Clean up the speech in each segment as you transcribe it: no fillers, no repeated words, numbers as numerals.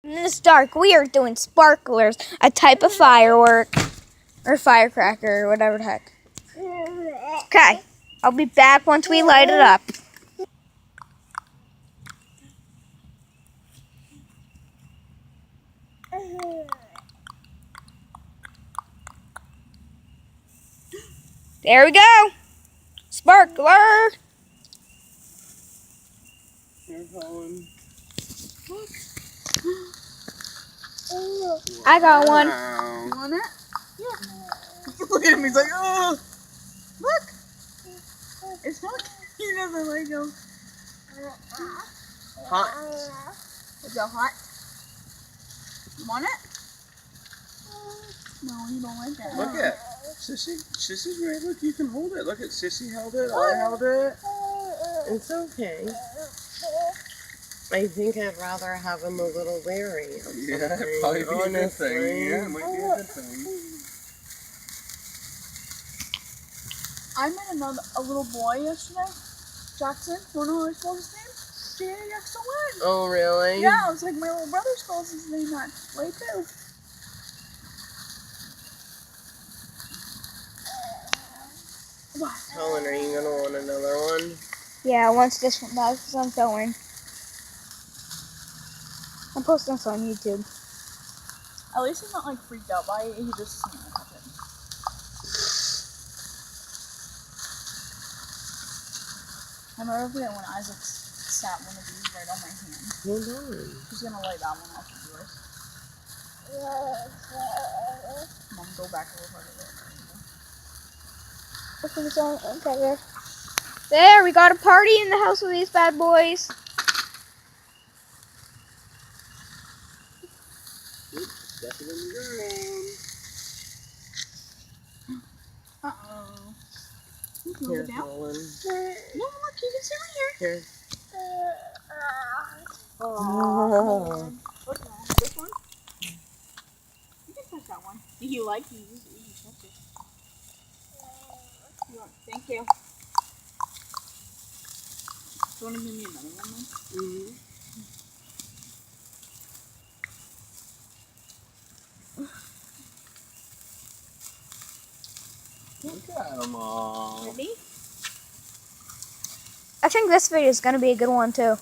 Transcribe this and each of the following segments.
In this dark, we are doing sparklers, a type of firework, or firecracker, or whatever the heck. Okay, I'll be back once we light it up. There we go! Sparkler! Here, Colin. I got one. Wow. You want it? Yeah. Look at him, he's like, oh! Look! It's not, he doesn't like him. Hot. Is that hot? You want it? No, you don't like that. Look at Sissy. Sissy's ready. Look, you can hold it. Look at Sissy held it. I held it. It's okay. I think I'd rather have him a little wary of something, Yeah, probably be a good thing. honestly. Yeah, it might be a good thing. I met a little boy yesterday. Jackson. Don't know how I spelled his name. J-A-X-O-N. Oh, really? Yeah, it was like my little brother spells his name that way too. What? Colin, are you gonna want another one? Yeah, once this one does, because I'm going. I'm posting this on YouTube. At least he's not like freaked out by it. He just touch it. I remember when Isaac sat one of these right on my hand. Hold on. He's gonna light that one off of yours. Mom, go back a little further. Okay, there. There, we got a party in the house with these bad boys. Step it in the ground. Uh-oh. You can Here, it down. Colin. No, look, you can sit right Here. here. Oh. What's that? This one? You can touch that one. If you like, you can touch it. Thank you. Do you want to give me another one then? Mm-hmm. Look at them all. Ready? I think this video is going to be a good one, too.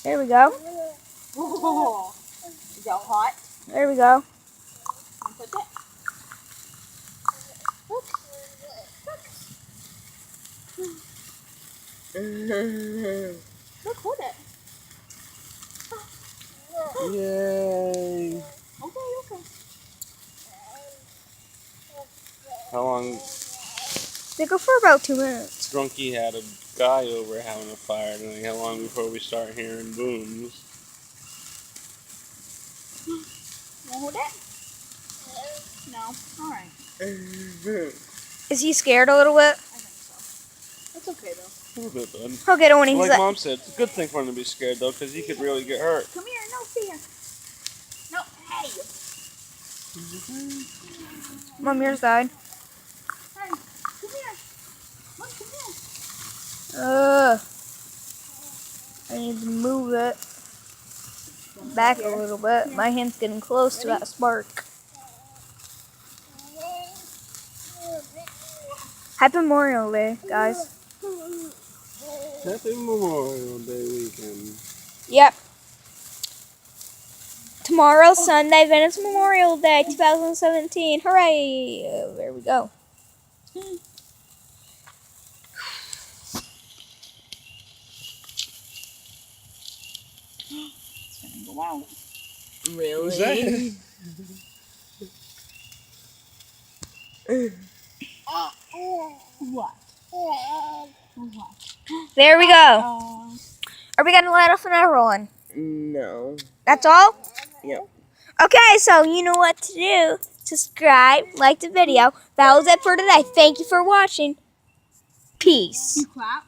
There we go. Oh, is that hot? There we go. Want to touch it? Look. Look, hold it. Yay. Okay. How long? They go for about 2 minutes. Drunky had a guy over having a fire tonight. How long before we start hearing booms? Want to hold it? No. Alright. Is he scared a little bit? I think so. It's okay though. A little bit, bud. He'll get it when he's Like like, Mom said, it's a good thing for him to be scared though, because he could really get hurt. Come here, no fear. No, hey. Mom, yours died. Hey, come here. Look, come here. I need to move it back a little bit. My hand's getting close to that spark. Happy Memorial Day, guys. Happy Memorial Day weekend. Yep. Tomorrow's Sunday, then it's Memorial Day 2017. Hooray! There we go. It's gonna go out. Really? Who's that? What? What? There we go. Oh. Are we gonna let off another one? No. That's all? Yep. Okay, so you know what to do. Subscribe, like the video. That was it for today. Thank you for watching. Peace. You clap.